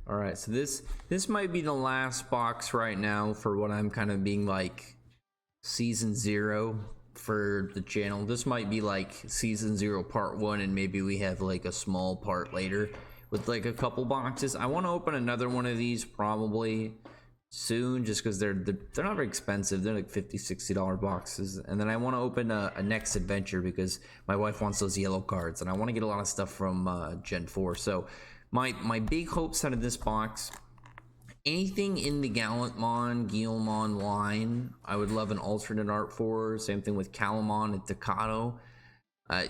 All right, so this might be the last box right now for what I'm kind of being like season 0 for the channel. This might be like season 0 part 1, and maybe we have like a small part later with like a couple boxes. I want to open another one of these probably soon, just because they're not very expensive. They're like $50-$60 boxes. And then I want to open a next adventure because my wife wants those yellow cards, and I want to get a lot of stuff from Gen 4. So my big hopes out of this box, anything in the Guilmon line, I would love an alternate art for. Same thing with Calamon and Takato.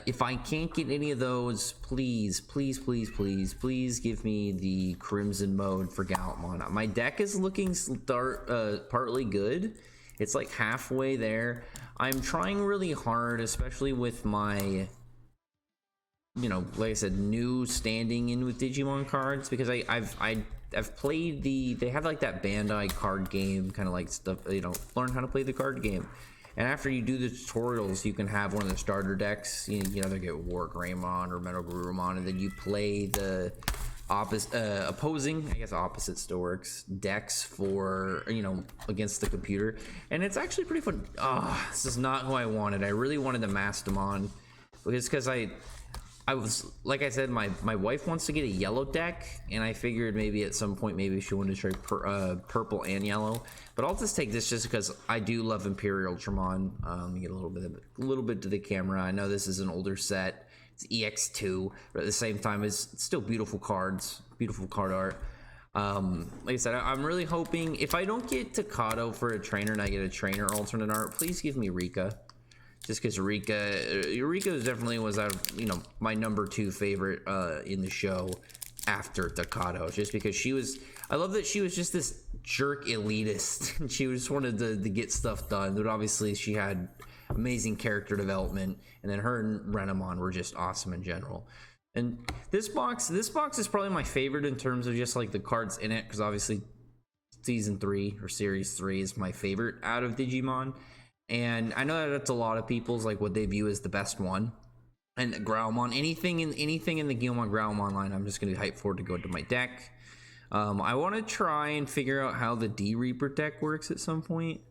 If I can't get any of those, please give me the Crimson mode for Galmon. My deck is looking partly good. It's like halfway there. I'm trying really hard, especially with my, you know, like I said, new standing in with Digimon cards, because I've played they have like that Bandai card game kind of like stuff, you know, learn how to play the card game. And after you do the tutorials, you can have one of the starter decks. You either get War Greymon or Metal Garurumon, and then you play the opposing, I guess opposite still works, decks for, you know, against the computer. And it's actually pretty fun. This is not who I wanted. I really wanted the Mastamon, because I was, like I said, my wife wants to get a yellow deck, and I figured maybe at some point maybe she wanted to try purple and yellow. But I'll just take this just because I do love Imperial Dramon. Let me get a little bit to the camera. I know this is an older set. It's EX2, but at the same time, it's still beautiful cards, beautiful card art. Like I said, I'm really hoping if I don't get Takato for a trainer and I get a trainer alternate art, please give me Rika. Just because Rika definitely was my number 2 favorite in the show after Takato. Just because I love that she was just this jerk elitist. She just wanted to get stuff done. But obviously she had amazing character development, and then her and Renamon were just awesome in general. And this box is probably my favorite in terms of just like the cards in it, because obviously season 3 or series 3 is my favorite out of Digimon. And I know that's a lot of people's like what they view as the best one. And Growlmon, anything in the Guilmon Growlmon line, I'm just gonna be hyped for it to go into my deck. I want to try and figure out how the D Reaper deck works at some point,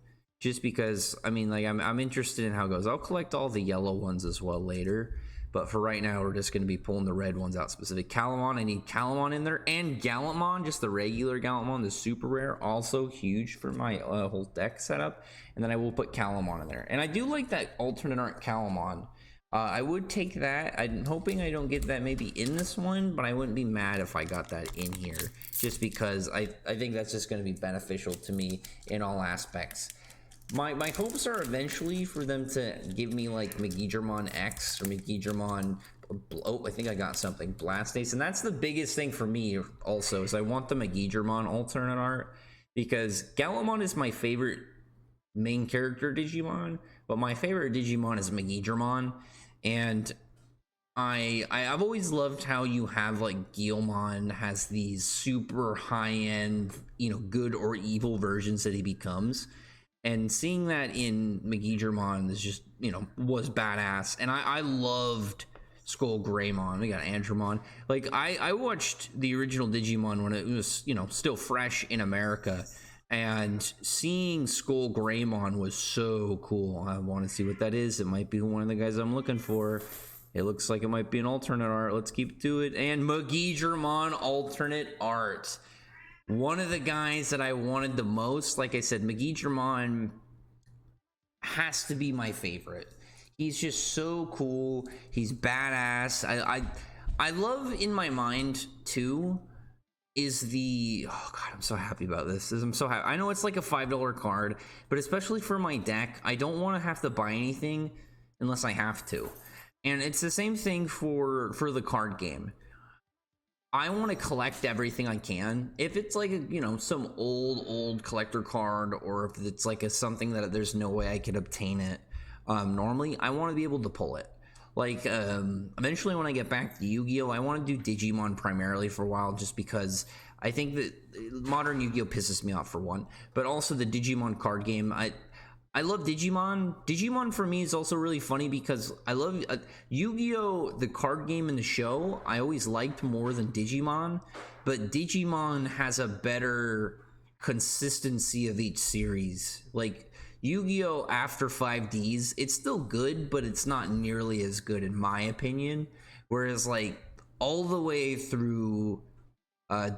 just because I mean, like I'm interested in how it goes. I'll collect all the yellow ones as well later, but for right now we're just going to be pulling the red ones out. Specific Calamon, I need Calamon in there, and Gallantmon, just the regular Gallantmon, the super rare, also huge for my whole deck setup. And then I will put Calamon in there, and I do like that alternate art Calamon. I would take that. I'm hoping I don't get that maybe in this one, but I wouldn't be mad if I got that in here, just because I think that's just going to be beneficial to me in all aspects. My hopes are eventually for them to give me like Megidramon X or Megidramon, oh, I think I got something, Blastace. And that's the biggest thing for me also, is I want the Megidramon alternate art, because Galamon is my favorite main character Digimon, but my favorite Digimon is Megidramon. And I've always loved how you have like Guilmon has these super high-end, you know, good or evil versions that he becomes. And seeing that in Megidramon is just, you know, was badass. And I loved Skull Greymon. We got Andromon. Like, I watched the original Digimon when it was, you know, still fresh in America. And seeing Skull Greymon was so cool. I want to see what that is. It might be one of the guys I'm looking for. It looks like it might be an alternate art. Let's keep to it. And Megidramon alternate art. One of the guys that I wanted the most, like I said, Megidramon has to be my favorite. He's just so cool. He's badass. I love in my mind too is the, oh god, I'm so happy about this. I'm so happy. I know it's like a $5 card, but especially for my deck, I don't want to have to buy anything unless I have to. And it's the same thing for the card game. I want to collect everything I can. If it's like, you know, some old collector card, or if it's like something that there's no way I could obtain it normally, I want to be able to pull it. Like, eventually when I get back to Yu-Gi-Oh, I want to do Digimon primarily for a while, just because I think that modern Yu-Gi-Oh pisses me off for one, but also the Digimon card game. I love Digimon. Digimon for me is also really funny because I love Yu-Gi-Oh! The card game in the show. I always liked more than Digimon, but Digimon has a better consistency of each series. Like Yu-Gi-Oh! After 5Ds, it's still good, but it's not nearly as good in my opinion. Whereas like all the way through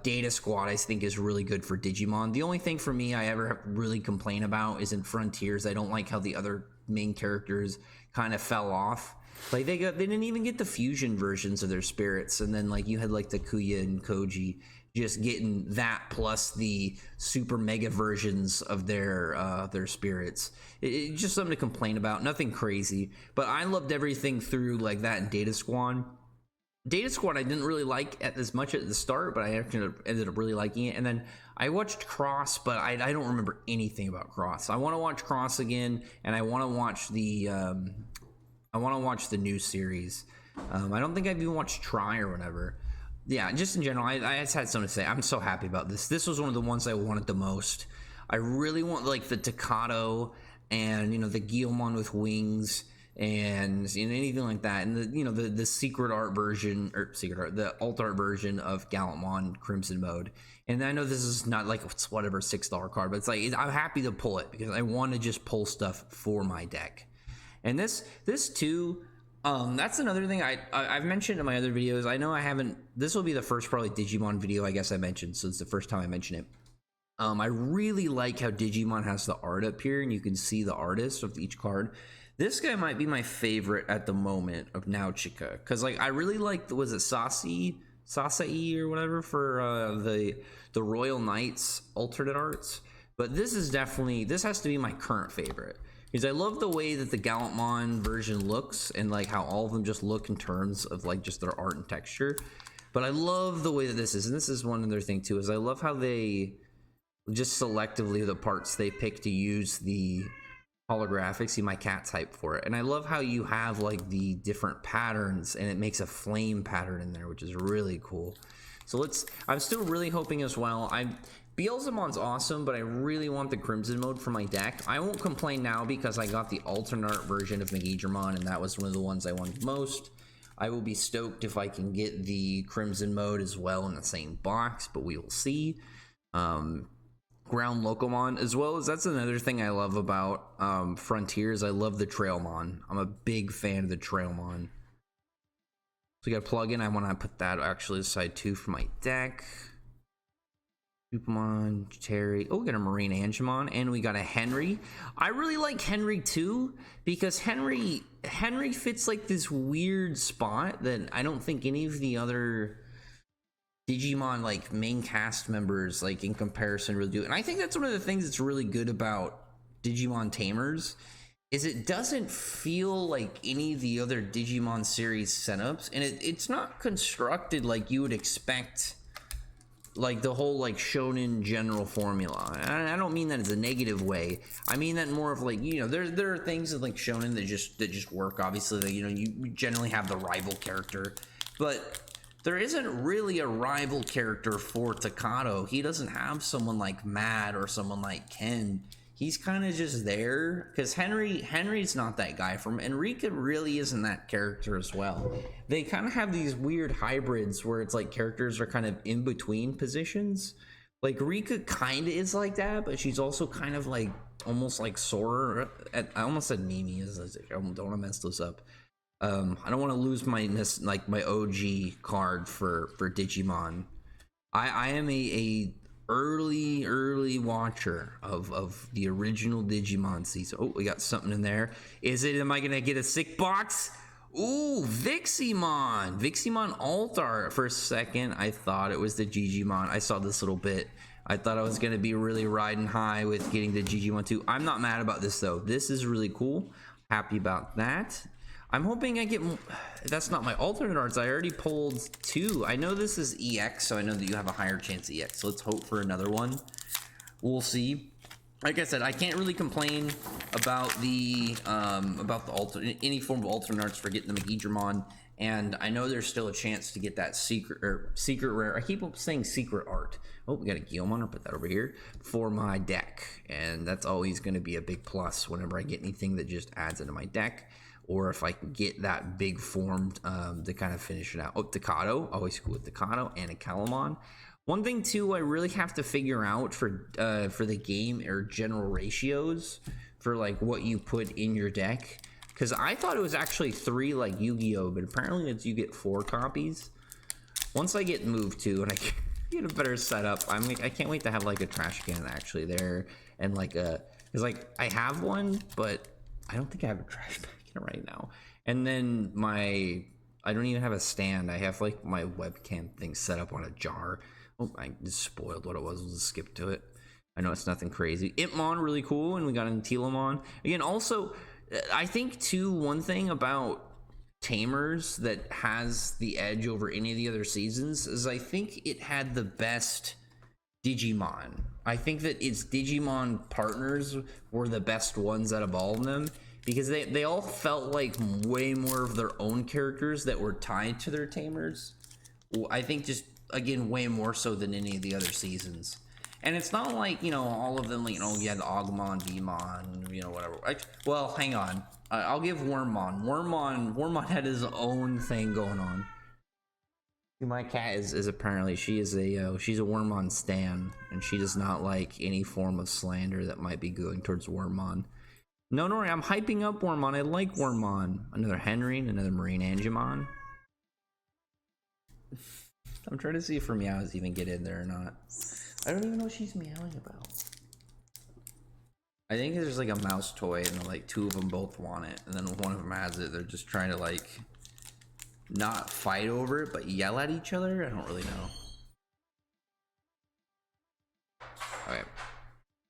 Data Squad, I think, is really good for Digimon. The only thing for me I ever really complain about is in Frontiers. I don't like how the other main characters kind of fell off. Like they didn't even get the fusion versions of their spirits, and then like you had like the Kuya and Koji just getting that plus the super mega versions of their spirits. It's just something to complain about. Nothing crazy, but I loved everything through like that in Data Squad. Data Squad I didn't really like as much at the start, but I actually ended up really liking it. And then I watched Cross, but I don't remember anything about Cross. I want to watch Cross again, and I want to watch the new series. I don't think I've even watched Try or whatever. Yeah, just in general, I just had something to say. I'm so happy about this. This was one of the ones I wanted the most. I really want like the Takato and the Guilmon with wings and anything like that, and the secret art version the alt art version of Gallantmon Crimson Mode. And I know this is not like it's whatever $6 card, but it's like I'm happy to pull it because I want to just pull stuff for my deck. And this too, that's another thing I've mentioned in my other videos. I know I haven't. This will be the first probably Digimon video I guess I mentioned, so it's the first time I mention it. I really like how Digimon has the art up here, and you can see the artist of each card. This guy might be my favorite at the moment of Nauchika, because like I really like was it Sasai or whatever for the Royal Knights alternate arts, but this has to be my current favorite because I love the way that the Gallantmon version looks and like how all of them just look in terms of like just their art and texture. But I love the way that this is, and this is one other thing too, is I love how they just selectively the parts they pick to use the holographic. See, my cat's hyped for it, and I love how you have like the different patterns, and it makes a flame pattern in there, which is really cool. So I'm still really hoping as well. Beelzemon's awesome, but I really want the Crimson Mode for my deck. I won't complain now because I got the alternate version of Megidramon, and that was one of the ones I wanted most. I will be stoked if I can get the Crimson Mode as well in the same box, but we will see. Ground Locomon as well, as that's another thing I love about Frontiers. I love the Trailmon. I'm a big fan of the Trailmon. So we got a plug-in. I want to put that actually aside too for my deck. Supermon, Terry. Oh, we got a Marine Angemon, and we got a Henry. I really like Henry too because Henry fits like this weird spot that I don't think any of the other Digimon like main cast members like in comparison really do. And I think that's one of the things that's really good about Digimon Tamers is it doesn't feel like any of the other Digimon series setups, and it's not constructed like you would expect, like the whole like shonen general formula. And I don't mean that as a negative way. I mean that more of like, there are things that like shonen that just work. Obviously, that you generally have the rival character, but there isn't really a rival character for Takato. He doesn't have someone like Matt or someone like Ken. He's kind of just there because Henry's not that guy. From Enrica really isn't that character as well. They kind of have these weird hybrids where it's like characters are kind of in between positions. Like Rika kind of is like that, but she's also kind of like almost like Sora. I almost said Mimi. I don't want to mess this up. I don't want to lose my OG card for Digimon. I am a early watcher of the original Digimon season. Oh, we got something in there. Am I gonna get a sick box? Ooh, Viximon Altar. For a second, I thought it was the Digimon. I saw this little bit. I thought I was gonna be really riding high with getting the Digimon too. I'm not mad about this though. This is really cool. Happy about that. I'm hoping I get more. That's not my alternate arts. I already pulled 2. I know this is EX, so I know that you have a higher chance EX. So let's hope for another one. We'll see. Like I said, I can't really complain about the any form of alternate arts for getting the Megidramon And I know there's still a chance to get that secret rare. I keep saying secret art. Oh, we got a Guilmon. I'll put that over here for my deck. And that's always going to be a big plus whenever I get anything that just adds into my deck. Or if I can get that big form to kind of finish it out. Oh, Decado. Always cool with Decado and a Calamon. One thing, too, I really have to figure out for the game are general ratios for, like, what you put in your deck. Because I thought it was actually 3 like Yu-Gi-Oh! But apparently it's you get 4 copies. Once I get moved to and I get a better setup, I can't wait to have like a trash can actually there. And like because like I have one, but I don't think I have a trash can right now. And then I don't even have a stand. I have like my webcam thing set up on a jar. Oh, I just spoiled what it was. We'll just skip to it. I know it's nothing crazy. Impmon, really cool. And we got an Telamon. Again, also... I think, too, one thing about Tamers that has the edge over any of the other seasons is I think it had the best Digimon. I think that its Digimon partners were the best ones out of all of them because they all felt like way more of their own characters that were tied to their Tamers. I think just, again, way more so than any of the other seasons. And it's not like, you know, all of them, you know, you had Agumon, Demon, you know, whatever. Well, hang on. I'll give Wormmon. Wormmon had his own thing going on. My cat is apparently, she's a Wormmon stan, and she does not like any form of slander that might be going towards Wormmon. No, I'm hyping up Wormmon. I like Wormmon. Another Henry, another Marine Angemon. I'm trying to see if her meows even get in there or not. I don't even know what she's meowing about. I think there's like a mouse toy and like 2 of them both want it. And then one of them has it. They're just trying to like not fight over it, but yell at each other. I don't really know. Okay.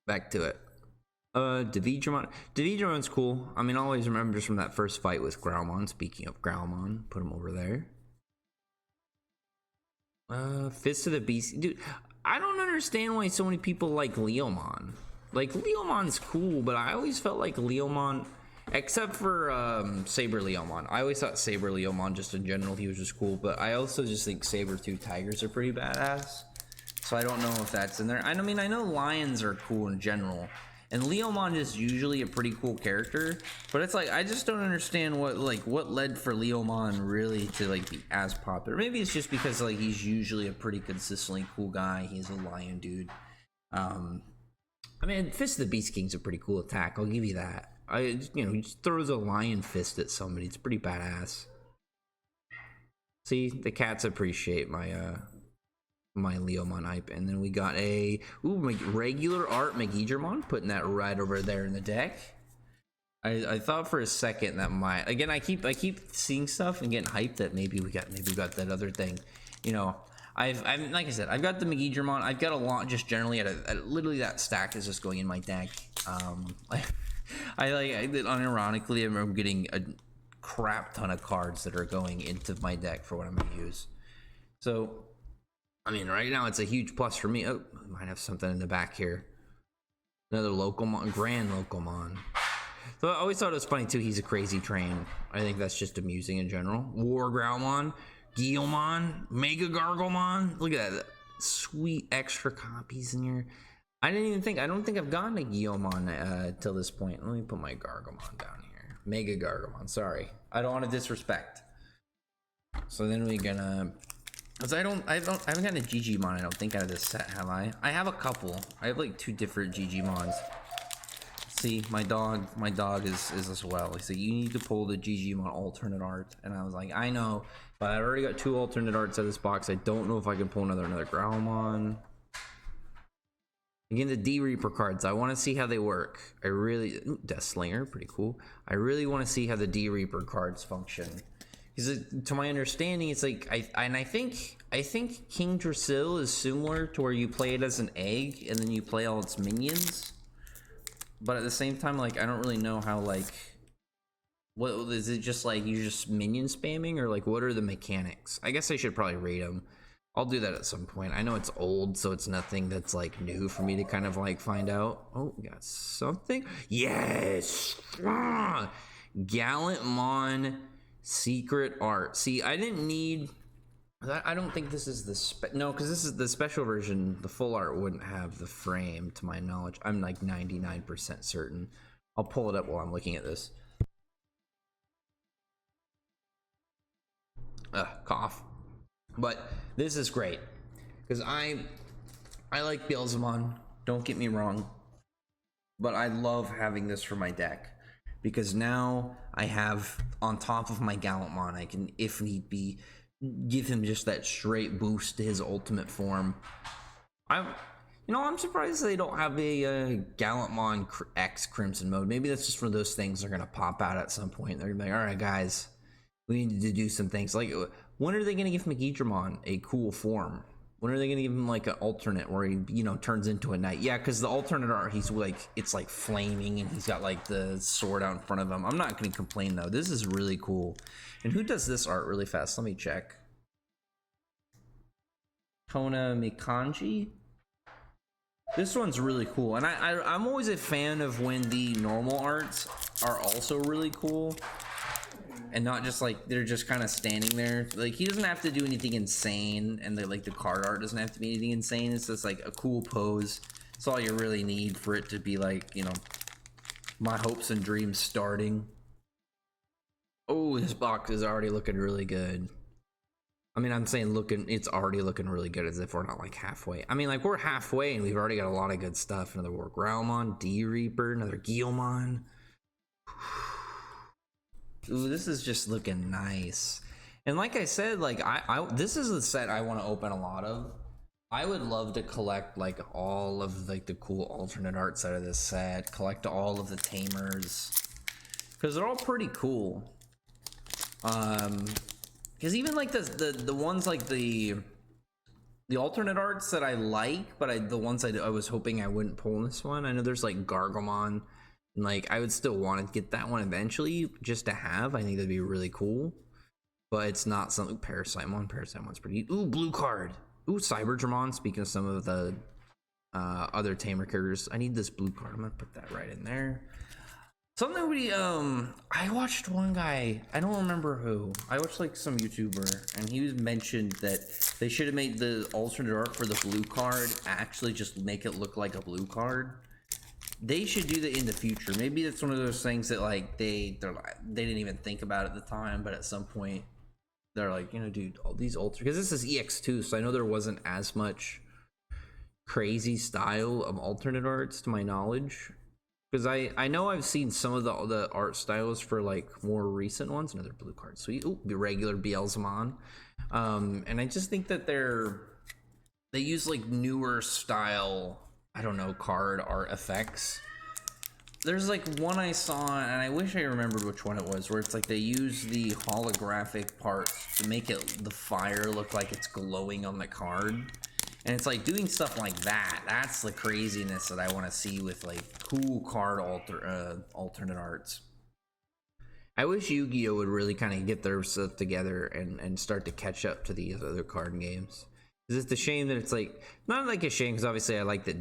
Back to it. Digimon. Digimon's cool. I mean, I always remember just from that first fight with Growlmon. Speaking of Growlmon, put him over there. Fist of the Beast. Dude, I don't understand why so many people like Leomon. Like, Leomon's cool, but I always felt like Leomon, except for Saber Leomon. I always thought Saber Leomon, just in general, he was just cool. But I also just think Saber-tooth Tigers are pretty badass. So I don't know if that's in there. I mean, I know lions are cool in general. And Leomon is usually a pretty cool character, but it's like I just don't understand what led for Leomon really to like be as popular. Maybe it's just because like he's usually a pretty consistently cool guy. He's a lion dude. I mean, Fist of the Beast King's a pretty cool attack. I'll give you that. He just throws a lion fist at somebody. It's pretty badass. See, the cats appreciate my my Leomon hype. And then we got a regular art Megidramon, putting that right over there in the deck. I thought for a second that might, again, I keep seeing stuff and getting hyped that maybe we got that other thing. You know, I'm like I said, I've got the Megidramon. I've got a lot just generally at literally that stack is just going in my deck. I unironically I'm getting a crap ton of cards that are going into my deck for what I'm gonna use. So I mean, right now it's a huge plus for me. Oh, I might have something in the back here. Another Locomon, Grand Locomon. So I always thought it was funny too. He's a crazy train. I think that's just amusing in general. War Growlmon, Guilmon, Mega Garglemon. Look at that, sweet extra copies in here. I don't think I've gotten a Guilmon till this point. Let me put my Garglemon down here. Mega Garglemon. Sorry, I don't want to disrespect. So then we're gonna. Cause I haven't gotten a Digimon, I don't think, out of this set, have I? I have a couple. I have like 2 different Digimons. See, my dog is as well. He said, you need to pull the Digimon alternate art. And I was like, I know, but I already got 2 alternate arts out of this box. I don't know if I can pull another Growlmon. Again, the D-Reaper cards, I want to see how they work. Death Slinger, pretty cool. I really want to see how the D-Reaper cards function. Because to my understanding, it's like I think King Drasil is similar to where you play it as an egg and then you play all its minions. But at the same time, like I don't really know how what is it, just like you just minion spamming, or like what are the mechanics? I guess I should probably rate them. I'll do that at some point. I know it's old, so it's nothing that's like new for me to kind of like find out. Oh, we got something. Yes, Gallantmon. Secret art. See, I didn't need. I don't think this is the no, because this is the special version. The full art wouldn't have the frame, to my knowledge. I'm like 99% certain. I'll pull it up while I'm looking at this. Cough. But this is great because I like Beelzemon. Don't get me wrong, but I love having this for my deck because now I have on top of my Gallantmon, I can, if need be, give him just that straight boost to his ultimate form. I'm surprised they don't have a Gallantmon X Crimson mode. Maybe that's just one of those things that are gonna pop out at some point. They're gonna be like, all right, guys, we need to do some things. Like, when are they gonna give Megidramon a cool form? When are they gonna give him like an alternate where he, turns into a knight? Yeah, because the alternate art, he's like, it's like flaming and he's got like the sword out in front of him. I'm not gonna complain though. This is really cool. And who does this art really fast? Let me check. Kona Mikanji. This one's really cool, and I'm always a fan of when the normal arts are also really cool, and not just like they're just kind of standing there. Like, he doesn't have to do anything insane, and the card art doesn't have to be anything insane. It's just like a cool pose. It's all you really need for it to be like, my hopes and dreams starting. Oh, this box is already looking really good. I mean, I'm saying it's already looking really good, as if we're not like halfway. I mean, like, we're halfway and we've already got a lot of good stuff. Another War Growlmon, D-Reaper, another Guilmon. Ooh, this is just looking nice. And like I said, like, this is the set I want to open a lot of. I would love to collect like all of like the cool alternate art out of this set, collect all of the tamers, because they're all pretty cool. Because even like the ones like the alternate arts that I like, but the ones I was hoping I wouldn't pull in this one. I know there's like Gargomon, and like I would still want to get that one eventually just to have. I think that'd be really cool, but it's not something. Parasitemon's pretty. Ooh, blue card. Ooh, Cyberdramon. Speaking of some of the other tamer characters, I need this blue card. I'm gonna put that right in there. Something I watched one guy, I don't remember who. I watched like some YouTuber, and he mentioned that they should have made the alternate art for the blue card actually just make it look like a blue card. They should do that in the future. Maybe that's one of those things that like they didn't even think about at the time, but at some point they're like, dude, all these because this is EX2, so I know there wasn't as much crazy style of alternate arts to my knowledge. Because I know I've seen some of the art styles for like more recent ones. Another blue card, sweet. Ooh, the regular Beelzemon. And I just think that they use like newer style, I don't know, card art effects. There's like one I saw, and I wish I remembered which one it was, where it's like they use the holographic parts to make the fire look like it's glowing on the card. And it's like doing stuff like that. That's the craziness that I want to see with like cool card alternate arts. I wish Yu-Gi-Oh would really kind of get their stuff together and start to catch up to these other card games. It's just a shame that it's like, not like a shame, because obviously I like that,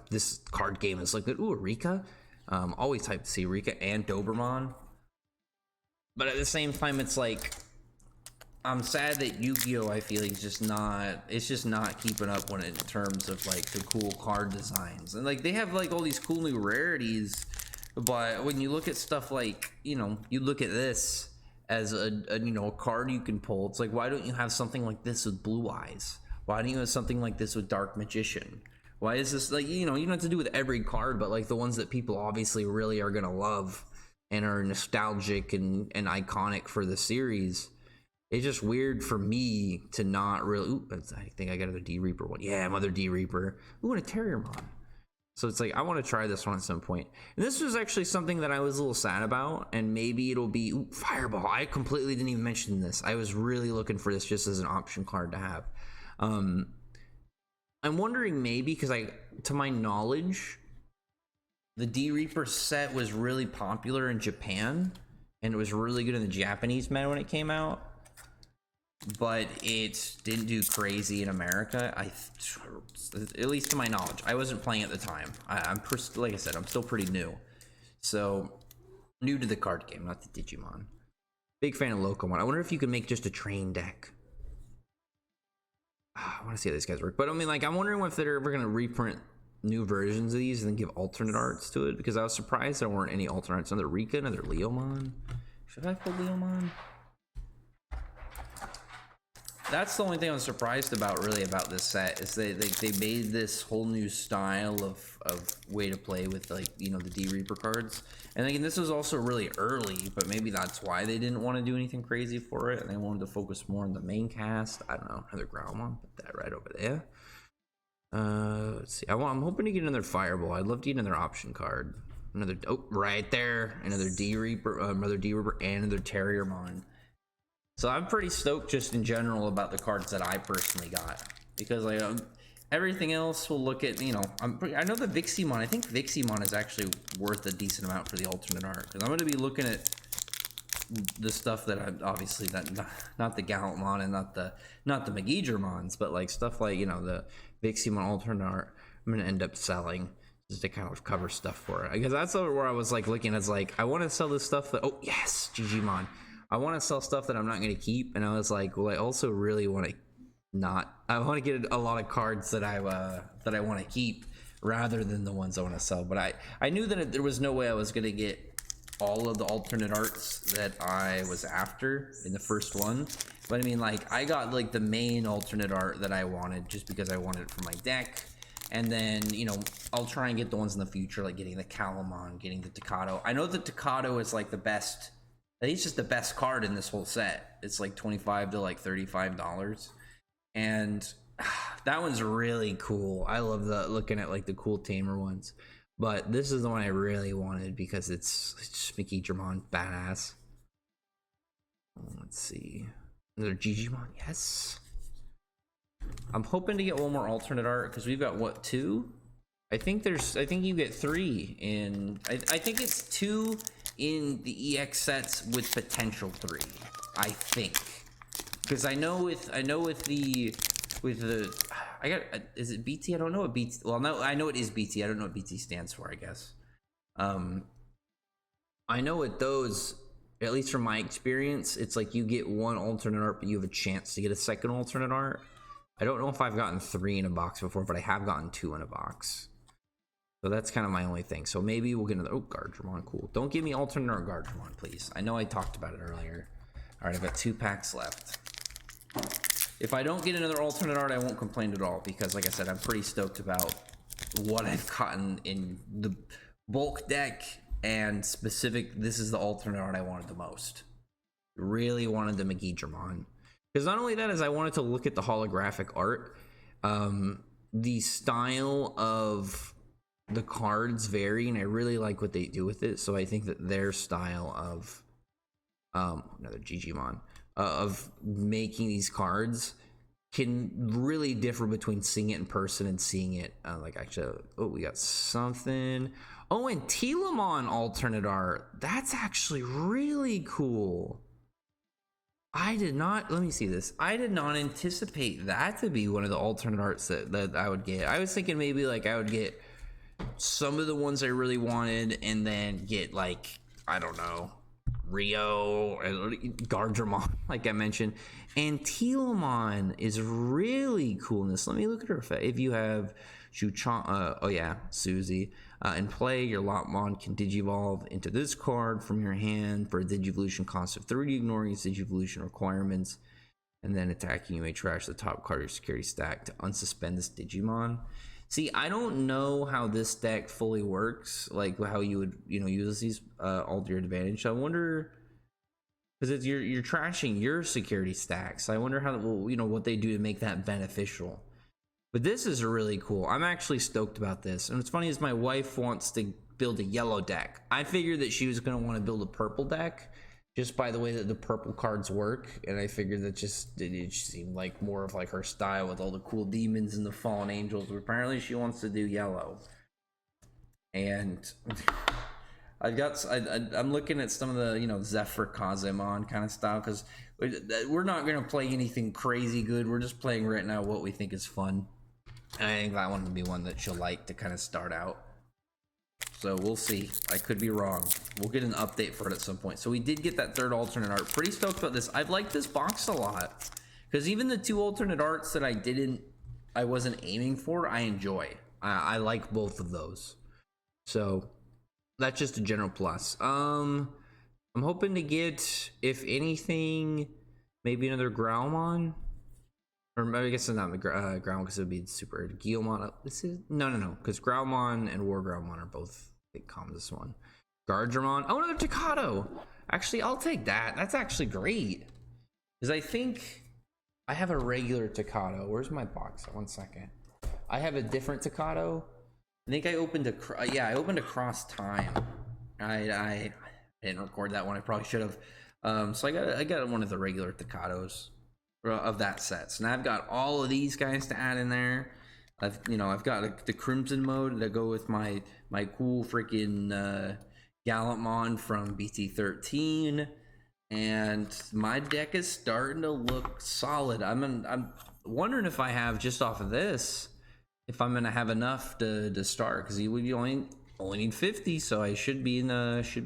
this card game is like, ooh, Rika. Always hyped to see Rika and Doberman. But at the same time, it's like, I'm sad that Yu-Gi-Oh, I feel like it's just not keeping up in terms of like the cool card designs. And like they have like all these cool new rarities, but when you look at stuff like, you look at this as a card you can pull, it's like, why don't you have something like this with Blue Eyes? Why don't you have something like this with Dark Magician? Why is this like, you don't have to do with every card, but like the ones that people obviously really are gonna love and are nostalgic and iconic for the series. It's just weird for me to not really. Ooh, I think I got another D-Reaper one. Yeah, another D-Reaper. Ooh, and a Terriermon. So it's like, I want to try this one at some point. And this was actually something that I was a little sad about, and maybe it'll be. Ooh, Fireball. I completely didn't even mention this. I was really looking for this just as an option card to have. I'm wondering maybe, because to my knowledge, the D-Reaper set was really popular in Japan, and it was really good in the Japanese meta when it came out. But it didn't do crazy in America. At least to my knowledge, I wasn't playing at the time. Like I said, I'm still pretty new, so new to the card game, not the Digimon. Big fan of Locomon. I wonder if you can make just a train deck. I want to see how these guys work. But I mean, like, I'm wondering if they're ever going to reprint new versions of these and then give alternate arts to it, because I was surprised there weren't any alternate arts. Another Rika, another Leomon. Should I pull Leomon? That's the only thing I was surprised about, really, about this set, is they made this whole new style of way to play with, like, you know, the D-Reaper cards. And again, this was also really early, but maybe that's why they didn't want to do anything crazy for it, and they wanted to focus more on the main cast. I don't know, another Growlmon, put that right over there. Let's see, I'm hoping to get another Fireball. I'd love to get another option card. Another, oh, right there, another D-Reaper, another D-Reaper, and another Terriermon. So I'm pretty stoked just in general about the cards that I personally got, because like everything else we'll look at, you know, I know the Viximon, I think Viximon is actually worth a decent amount for the alternate art, because I'm going to be looking at the stuff that I obviously not the Gallantmon and not the Magidramons, but like stuff like, you know, the Viximon alternate art I'm going to end up selling just to kind of cover stuff for it, because that's where I was like looking as like, I want to sell this stuff that, oh yes, Digimon, I want to sell stuff that I'm not going to keep, and I was like, well, I also really want to I want to get a lot of cards that I want to keep rather than the ones I want to sell. But I knew that there was no way I was going to get all of the alternate arts that I was after in the first one. But I mean, like, I got like the main alternate art that I wanted just because I wanted it for my deck. And then, you know, I'll try and get the ones in the future, like getting the Calamon, getting the Takato. I know the Takato is like the best, I think it's just the best card in this whole set. It's like $25 to like $35. And that one's really cool. I love looking at like the cool tamer ones, but this is the one I really wanted because it's just Magidramon, badass. Let's see, another Digimon, yes. I'm hoping to get one more alternate art, because we've got what, 2? I think you get 3 in, I think it's 2 in the EX sets with potential 3, I think. Because I know with the is it BT? I don't know what BT. Well, no, I know it is BT. I don't know what BT stands for, I guess. I know with those, at least from my experience, it's like you get one alternate art, but you have a chance to get a second alternate art. I don't know if I've gotten 3 in a box before, but I have gotten 2 in a box. So that's kind of my only thing. So maybe we'll get another. Oh, Gardramon, cool. Don't give me alternate art Gardramon, please. I know I talked about it earlier. All right, I've got 2 packs left. If I don't get another alternate art, I won't complain at all, because like I said, I'm pretty stoked about what I've gotten in the bulk deck, and specific, this is the alternate art I wanted the most. Really wanted the Magidramon, because not only that, is I wanted to look at the holographic art. The style of the cards vary, and I really like what they do with it, so I think that their style of another Digimon of making these cards can really differ between seeing it in person and seeing it like actually. Oh, we got something. Oh, and Telamon alternate art, that's actually really cool. I did not, let me see this, I did not anticipate that to be one of the alternate arts that I would get. I was thinking maybe like I would get some of the ones I really wanted, and then get like, I don't know, Rio, Gardramon, like I mentioned, and Telamon is really cool in this. Let me look at her effect. If you have Shuchan, oh yeah, Susie, in play, your Lotmon can digivolve into this card from your hand for a digivolution cost of 30, ignoring its digivolution requirements, and then attacking, you may trash the top card of your security stack to unsuspend this Digimon. See, I don't know how this deck fully works, like how you would, you know, use these all to your advantage. So I wonder, because you're trashing your security stacks. So I wonder how, well, you know, what they do to make that beneficial. But this is really cool. I'm actually stoked about this. And what's funny is my wife wants to build a yellow deck. I figured that she was going to want to build a purple deck, just by the way that the purple cards work, and I figured that it just seemed like more of like her style with all the cool demons and the fallen angels, but apparently she wants to do yellow. And I'm looking at some of the, you know, Zephyr Kazemon kind of style, because we're not going to play anything crazy good. We're just playing right now what we think is fun, and I think that one would be one that she'll like to kind of start out. so we'll see. I could be wrong. We'll get an update for it at some point. So we did get that third alternate art. Pretty stoked about this. I've liked this box a lot, because even the 2 alternate arts that I wasn't aiming for, I enjoy. I like both of those. So that's just a general plus. I'm hoping to get, if anything, maybe another Growlmon. Or I guess it's not Growlmon, because it would be super Guilmon. This is no, because Growlmon and War Growlmon are both big common. This one, Gardramon. Oh, another Takato. Actually, I'll take that. That's actually great, because I think I have a regular Takato. Where's my box? 1 second. I have a different Takato. I think I opened I opened Across Time. I didn't record that one. I probably should have. So I got one of the regular Takatos of that set. So now I've got all of these guys to add in there. I've got the Crimson mode to go with my cool freaking Gallantmon from BT13, and my deck is starting to look solid. I'm wondering if I have, just off of this, if I'm gonna have enough to start, because you only need 50, so I should be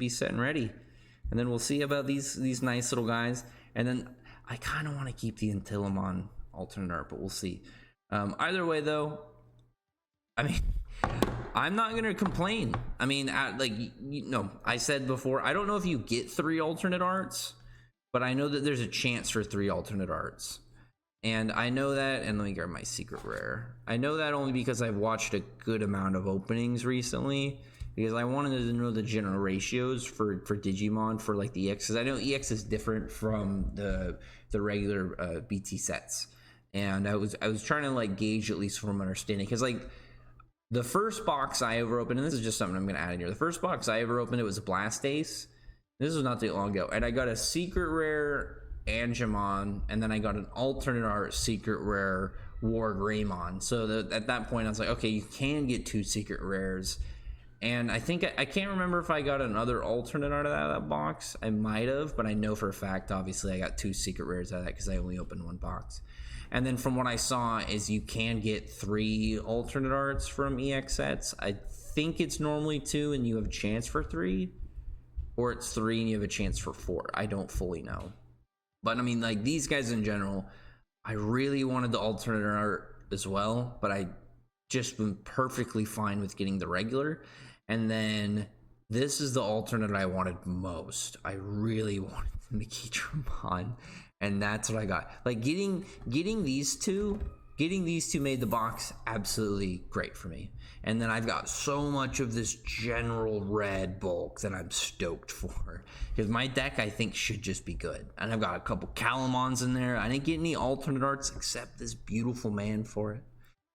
set and ready. And then we'll see about these nice little guys. And then I kind of want to keep the Intillimon alternate art, but we'll see. Either way, though, I mean, I'm not gonna complain. I mean, I said before, I don't know if you get 3 alternate arts, but I know that there's a chance for 3 alternate arts. And I know that, and let me grab my secret rare. I know that only because I've watched a good amount of openings recently, because I wanted to know the general ratios for Digimon for like the EX, because I know EX is different from the regular BT sets. And I was trying to like gauge, at least from understanding, because like the first box I ever opened, and this is just something I'm going to add in here, the first box I ever opened, it was a Blastace. This was not too long ago, and I got a secret rare Angemon, and then I got an alternate art secret rare War Greymon. So at that point I was like, okay, you can get 2 secret rares. And I think I can't remember if I got another alternate art out of that box. I might have, but I know for a fact, obviously, I got 2 secret rares out of that because I only opened 1 box. And then from what I saw is you can get 3 alternate arts from EX sets. I think it's normally 2 and you have a chance for 3, or it's 3 and you have a chance for 4. I don't fully know. But I mean, like, these guys in general, I really wanted the alternate art as well, but I just been perfectly fine with getting the regular. And then this is the alternate I wanted most. I really wanted the Digimon, and that's what I got. Like, getting these two made the box absolutely great for me. And then I've got so much of this general red bulk that I'm stoked for, because my deck, I think, should just be good. And I've got a couple Calamons in there. I didn't get any alternate arts except this beautiful man for it.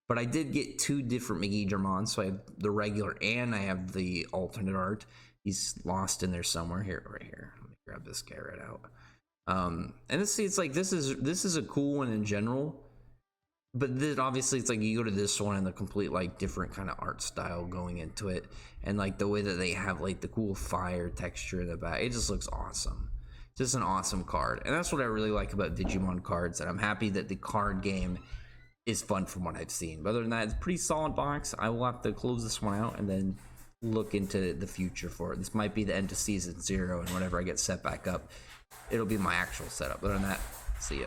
But I did get 2 different Megidramon, so I have the regular and I have the alternate art. He's lost in there somewhere. Here, right here. Let me grab this guy right out. And it's like this is a cool one in general. But then obviously it's like you go to this one and the complete like different kind of art style going into it, and like the way that they have like the cool fire texture in the back, it just looks awesome. Just an awesome card, and that's what I really like about Digimon cards. And I'm happy that the card game is fun from what I've seen. But other than that, it's a pretty solid box. I will have to close this one out and then look into the future for it. This might be the end of season 0, and whenever I get set back up, it'll be my actual setup. Other than that, see ya.